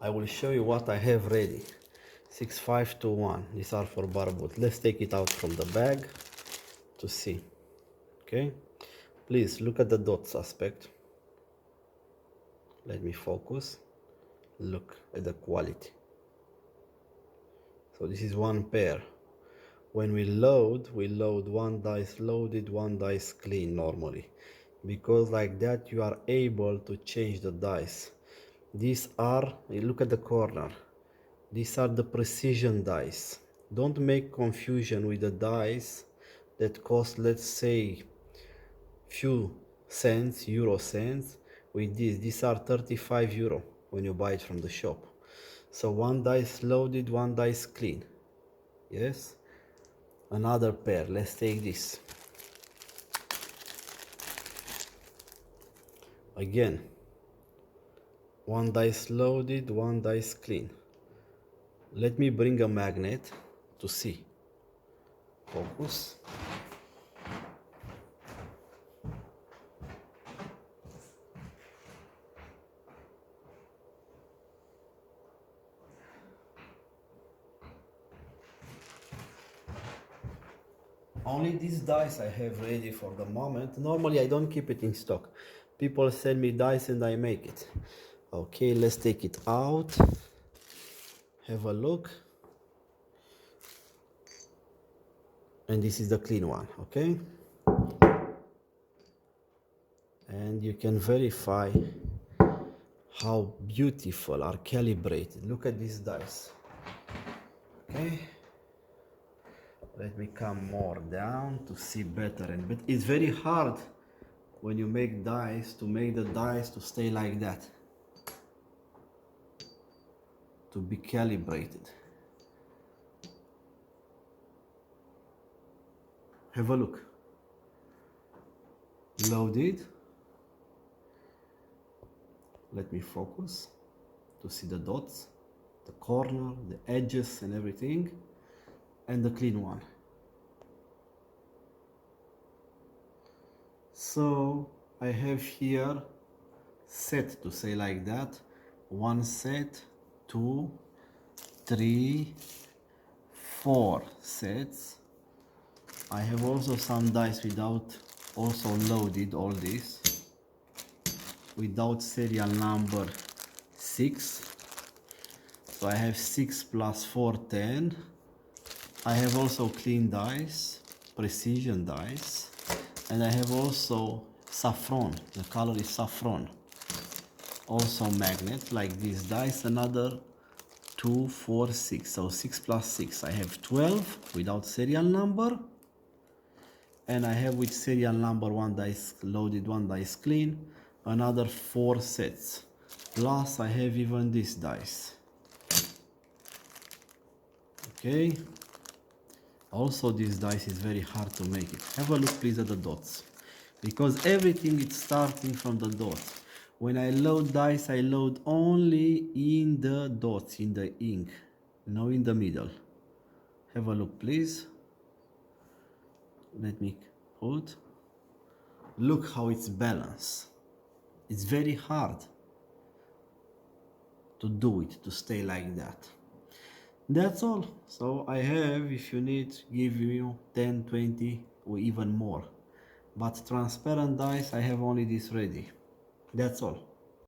I will show you what I have ready. 6521. These are for barboot. Let's take it out from the bag to see. Okay, please look at the dots aspect. Let me focus. Look at the quality. So this is one pair. When we load one dice loaded, one dice clean normally, because like that you are able to change the dice. These are, look at the corner, these are the precision dice. Don't make confusion with the dice that cost, let's say, few cents, euro cents. With these are 35 euro when you buy it from the shop. So one dice loaded, one dice clean. Yes. Another pair, let's take this. Again, one dice loaded, one dice clean. Let me bring a magnet to see. Focus. Only these dice I have ready for the moment. Normally I don't keep it in stock. People send me dice and I make it. Okay, let's take it out. Have a look. And this is the clean one, okay? And you can verify how beautiful are calibrated. Look at these dice. Okay, let me come more down to see better. And but it's very hard when you make dice to make the dice to stay like that, to be calibrated. Have a look. Loaded. Let me focus to see the dots, the corner, the edges and everything, and the clean one. So I have here set, to say like that, one set, 2, 3, 4 sets. I have also some dice without, also loaded, all this without serial number 6. So I have 6 plus 4, 10. I have also clean dice, precision dice, and I have also saffron. The color is saffron. Also magnet like these dice, another 2, 4, 6. So 6 plus 6. I have 12 without serial number. And I have with serial number one dice loaded, one dice clean, another 4 sets. Plus I have even this dice. Okay. Also this dice is very hard to make it. Have a look please at the dots, because everything is starting from the dots. When I load dice, I load only in the dots, in the ink, no in the middle. Have a look please. Let me put. Look how it's balanced. It's very hard to do it, to stay like that. That's all. So I have, if you need, give you 10, 20 or even more. But transparent dice, I have only this ready. That's all.